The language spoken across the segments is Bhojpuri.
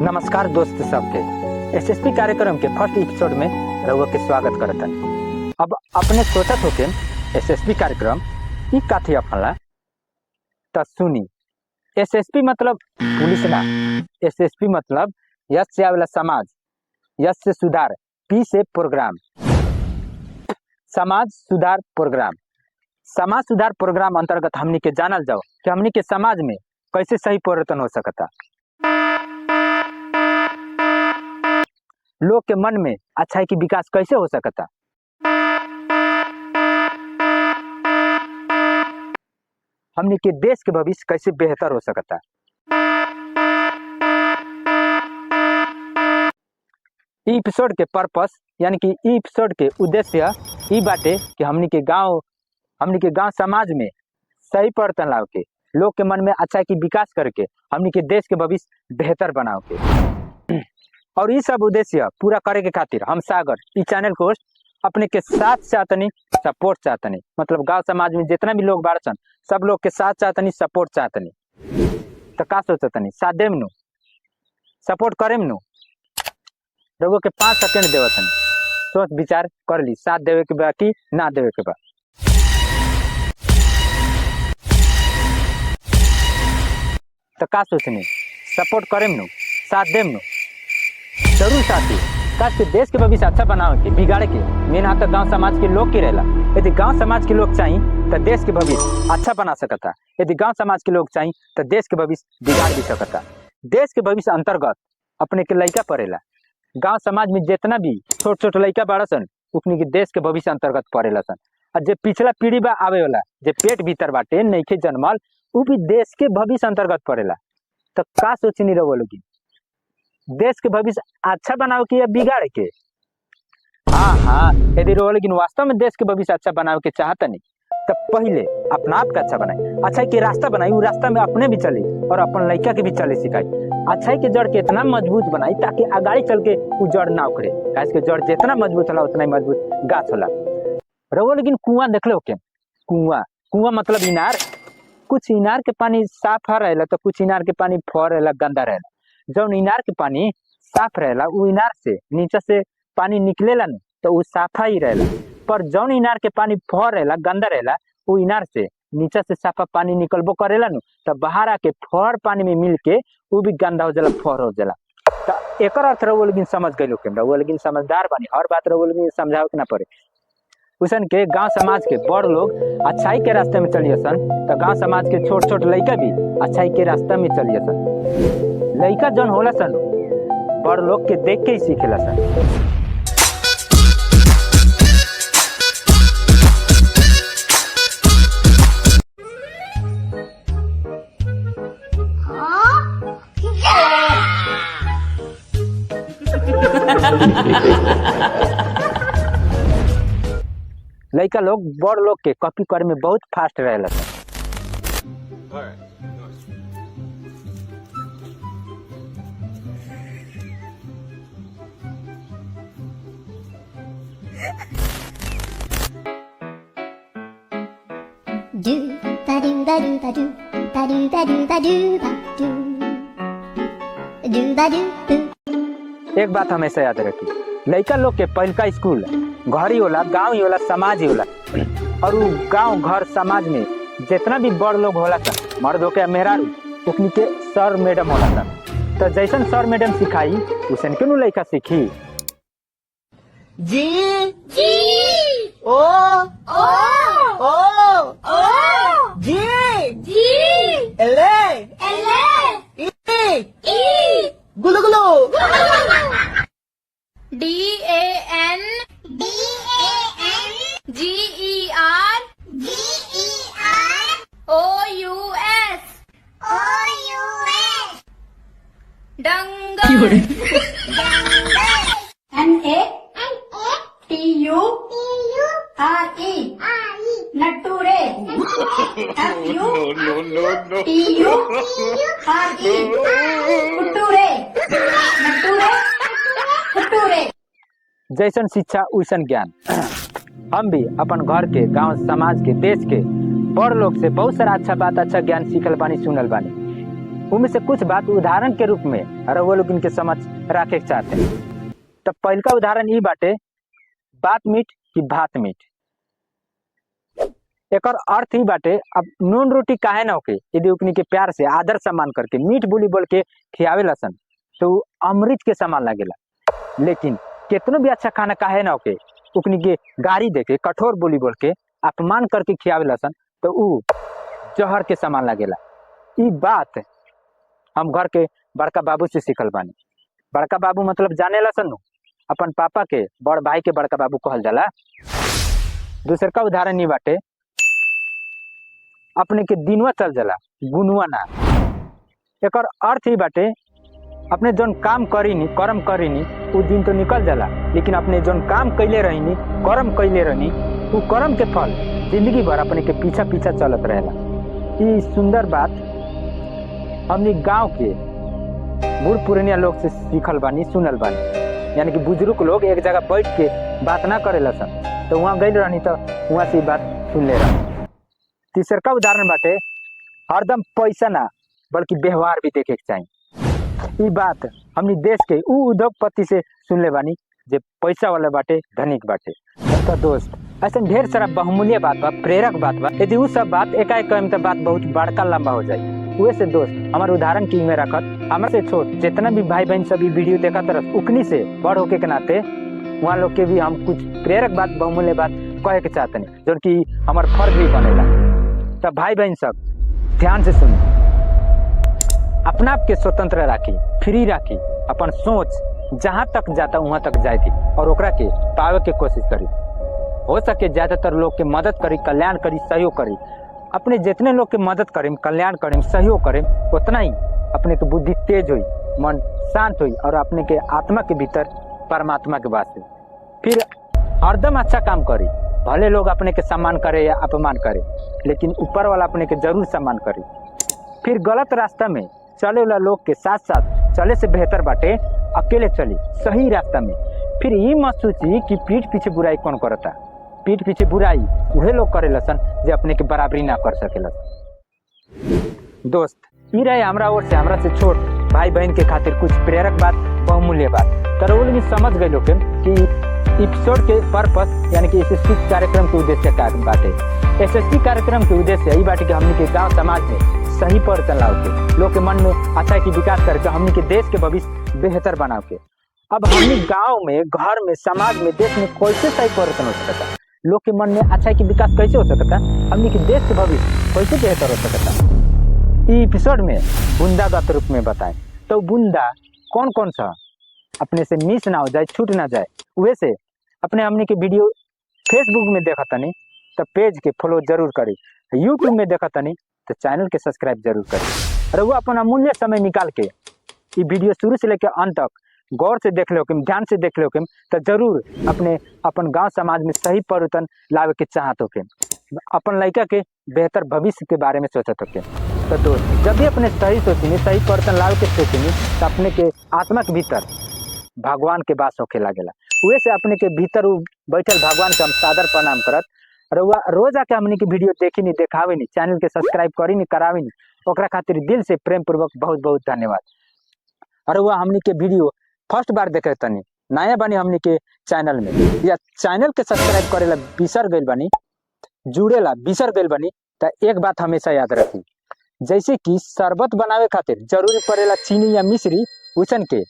नमस्कार दोस्त सबके एसएसपी कार्यक्रम के फर्स्ट एपिसोड में रउआ के स्वागत करता। अब अपने सोचत हो के एसएसपी कार्यक्रम ई काथी अपनला त सुनी। एसएसपी मतलब पुलिस ना, एसएसपी मतलब यश से आवेला समाज, यश से सुधार, पी से प्रोग्राम, समाज सुधार प्रोग्राम। समाज सुधार प्रोग्राम अंतर्गत हमनी के जानल जाओ कि हमनी के समाज में कैसे सही परिवर्तन हो सकता, लोग के मन में अच्छाई की विकास कैसे हो सकता, हमनी के देश के भविष्य कैसे बेहतर हो सकता। ई एपिसोड के पर्पस यानी कि ई एपिसोड के उद्देश्य ई बाटे कि हमनी के गांव समाज में सही परिवर्तन लाव के, लोग के मन में अच्छाई की विकास करके हमनी के देश के भविष्य बेहतर बनाओ के। और ये सब उद्देश्य पूरा करे के खातिर हम सागर ई चैनल को अपने के साथ चाहतनी, सपोर्ट चाहतनी। मतलब गांव समाज में जितना भी लोग बाड़सन सब लोग के साथ चाहतनी, सपोर्ट चाहतनी। तो का सोचतनी, साथ देम नु, सपोर्ट करेम नु। रउआ के 5 सेकंड देवतनी, सोच विचार कर ली साथ देवे के बा कि ना देवे के बा। तो का सोचनी, सपोर्ट करेम नु, साथ देम नु। जरूर साथी, काश के देश के भविष्य अच्छा बनाओ के, बिगाड़े के मेन हाथ तक गांव समाज के लोग की रहेला। यदि गांव समाज के लोग चाहिए तो देश के भविष्य अच्छा बना सकता, यदि गांव समाज के लोग चाहिए तो देश के भविष्य बिगाड़ भी सकता। देश के भविष्य अंतर्गत अपने के लड़का पड़ेला। गांव समाज में जितना भी छोट छोट लड़का बाड़ा सन उकनी के देश के भविष्य अंतर्गत पड़ेला सन। और जे पिछला पीढ़ी बा आवे वाला, जे पेट भीतर बाटे नइखे जन्मल, उ भी देश के भविष्य अंतर्गत पड़ेला। तो का सोचनी रहो लोगी, देश के भविष्य अच्छा बनाओ के या बिगाड़ के? हाँ, यदि रहो लेकिन वास्तव में देश के भविष्य अच्छा बनाओ के चाहता नहीं तो पहले अपना आप का अच्छा बनाई, अच्छाई के रास्ता बनाई, वो रास्ता में अपने भी चली और अपन लड़का के भी चले सिखाई। अच्छाई के जड़ के इतना मजबूत बनाई ताकि आगाड़ी चल के वो जड़ ना उखड़े। के जड़ जितना मजबूत होला उतना ही मजबूत गाछ होला। रहो लेकिन कुआं देख लो के, कुआं मतलब इनार। कुछ इनार के पानी साफ रहेला तो कुछ इनार के पानी फर रहेला, गंदा रहेला। जब इनार के पानी साफ रहेला वो इनार से नीचे से पानी निकलेला न तो वो साफा ही रहेला। पर जौन इनार के पानी फर रहेला, गंदा रहेला, वो इनार से नीचे से साफा पानी निकलबो करेला न तो बाहर आके फर पानी में मिल के वो भी गंदा हो जाला, फर हो जाला। तो एकर अर्थ रहो लेकिन समझ गए लोग, वो लेकिन समझदार बनी, हर बात रहो लेकिन समझावे के ना पड़े। उसन के गांव समाज के बड़ लोग अच्छाई के रास्ते में चलिए सन तो गांव समाज के छोट छोट लड़का भी अच्छाई के रास्ते में चलिए सन। लड़का जौन होला सन बड़ लोग के देख के ही सीखेला सन। लड़का लोग बड़ लोग के कॉपी करे में बहुत फास्ट रहेला सन। Do ba do ba do ba do ba do ba do ba do ba do ba do। एक बात हमेशा याद रखी, लड़का लोग के पहलका स्कूल घर ही होला, गांव ही होला, समाज ही होला। और वो गांव घर समाज में जितना भी बड़ लोग होला सन, मर्द हो के मेहरारू, उकनी के सर मैडम होला सन। तो जैसन सर मैडम सिखाई उसन के लड़का सीखी। जी जी ओ ओ ओ ओ जी जी एले एले ई गुलु गुलु DAN GER OUS डंगर NATURE नटूरे कुटूरे नटूरे कुटूरे। जैसन शिक्षा उसन ज्ञान। हम भी अपन घर के, गांव समाज के, देश के बड़ लोग से बहुत सारा अच्छा बात, अच्छा ज्ञान सीखल बानी, सुनल बानी। उनमें से कुछ बात उदाहरण के रूप में अरे वो लोग इनके समझ रखे चाहते हैं। तो पहला उदाहरण ये बाटे बात मीठ कि भात मीठ। एक अर्थ ही बाटे अब नून रोटी काहे ना होके यदि उकनी के प्यार से आदर सम्मान करके मीठ बोली बोल के खियावे लसन तो अमृत के समान लगेला। लेकिन कितनो भी अच्छा खाना काहे ना होके उकनी के गारी देके कठोर बोली बोल के अपमान करके खियावे लसन तो ऊ जहर के समान लगेला। ई बात हम घर के बड़का बाबू से सीखल बानी। बड़का बाबू मतलब जाने लसन अपन पापा के बड़ भाई के बड़का बाबू कहल जाला। दूसर का उदाहरण ये बाटे अपने के दिनवा चल जाला गुनवा ना। एक अर्थ ही बाटे अपने जोन काम करीनी कर्म करीनी उ दिन तो निकल जाला लेकिन अपने जोन काम कैले रहीनी कर्म कैले रहनी उ कर्म के फल जिंदगी भर अपने के पीछा पीछा चलत रहेला। ई सुंदर बात हमनी गांव के बूढ़ पुरानिया लोग से सीखल बानी सुनल बानी। यानी कि बुजुर्ग लोग एक जगह बैठ के बात ना करेला सन तो वहाँ गई रहनी तो वहाँ से बात सुन ले रहा। तीसर का उदाहरण बाटे हरदम पैसा ना बल्कि व्यवहार भी देखे के चाहिए। ई बात हमनी देश के उ उद्योगपति से सुन ले बानी जे पैसा वाला बाटे धनिक बाटे। तो दोस्त ऐसा ढेर सारा बहुमूल्य बात बा प्रेरक बात बा यदि उ सब बात एकाएक कम तो बात बहुत बड़का लंबा हो जाए। वैसे दोस्त हमारे उदाहरण की में रखत हमारे से छोट जितना भी भाई बहन सभी वीडियो देखा तरफ उकनी से बड़ होके के नाते वहाँ लोग के भी हम कुछ प्रेरक बात बहुमूल्य बात कहे के चाहते हैं जो कि हमार फर्ज भी बनेला। तब भाई बहन सब ध्यान से सुनी। अपना आप के स्वतंत्र राखी फ्री राखी अपन सोच जहाँ तक जाता वहाँ तक जाए थी और ओकरा के पावे के कोशिश करी। हो सके ज्यादातर लोग के मदद करी कल्याण करी सहयोग करी। अपने जितने लोग के मदद करें कल्याण करें सहयोग करें उतना ही अपने के बुद्धि तेज हुई मन शांत हुई और अपने के आत्मा के भीतर परमात्मा के वास्ते फिर हरदम अच्छा काम करी। भले लोग अपने के सम्मान करे या अपमान करे लेकिन ऊपर वाला अपने के जरूर सम्मान करे। फिर गलत रास्ता में चले वाला लोग के साथ साथ चले से बेहतर बाटे अकेले चली सही रास्ता में। फिर ये मत सोची कि पीठ पीछे बुराई कौन करता। पीठ पीछे बुराई वही लोग करे लसन जो अपने के बराबरी ना कर सके लसन। दोस्त ये रहे हमरा ओर से हमरा से छोट भाई बहन के खातिर कुछ प्रेरक बात बहुमूल्य बात तर वो लोग समझ गए लोग कि एपिसोड के पर्पस यानी कि एसएससी कार्यक्रम के उद्देश्य का बात है। एसएससी कार्यक्रम के उद्देश्य यही बात है कि हमने के गांव समाज में सही परिवर्तन लाओ के लोग के मन में अच्छा की विकास करके हमने के देश के भविष्य बेहतर बनाओ के। अब हमने गांव में घर में समाज में देश में कैसे सही परिवर्तन हो सकता लोग के मन में अच्छा की विकास कैसे हो सकता हमने के देश के भविष्य कैसे बेहतर हो सकता इस एपिसोड में बूंदागत रूप में बताएं। तो बूंदा कौन कौन सा अपने से मिस ना हो जाए छूट ना जाए वैसे अपने हमने के वीडियो फेसबुक में देखा तनी तो पेज के फॉलो जरूर करी। यूट्यूब में देखा तनी तो चैनल के सब्सक्राइब जरूर करी। और वो अपन अमूल्य समय निकाल के ये वीडियो शुरू से लेकर अंत तक गौर से देख लो ध्यान से देख लो तो जरूर अपने अपन गांव समाज में सही परिवर्तन लावे के चाहत हो अपन लड़का के बेहतर भविष्य के बारे में सोचत हो। तो दोस्त जब भी अपने सही सोचनी सही परिवर्तन लावे के सोचनी तो अपने के आत्मा के भीतर भगवान के वास होके लागेला। वैसे अपने के भीतर बैठल भगवान के हम सादर प्रणाम करत और रोज आके हमने की वीडियो देखी नहीं देखावे नहीं चैनल के सब्सक्राइब करी नहीं करावी नहीं ओकरा खातिर दिल से प्रेम पूर्वक बहुत बहुत धन्यवाद। और वह हमने के वीडियो फर्स्ट बार देखे तनी नया बनी हमने के चैनल में या चैनल के सब्सक्राइब करेला बिसर गइल बनी जुड़ेला बिसर गइल बनी तो एक बात हमेशा याद रखी जैसे कि शरबत बनावे खातिर जरूरी पड़ेला चीनी या मिश्री उसन के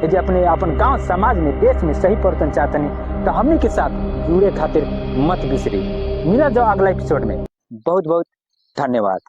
यदि अपने अपन गांव समाज में देश में सही परिवर्तन चाहतनी तो हमने के साथ जुड़े खातिर मत बिसरी। मिला जाओ अगला एपिसोड में। बहुत बहुत धन्यवाद।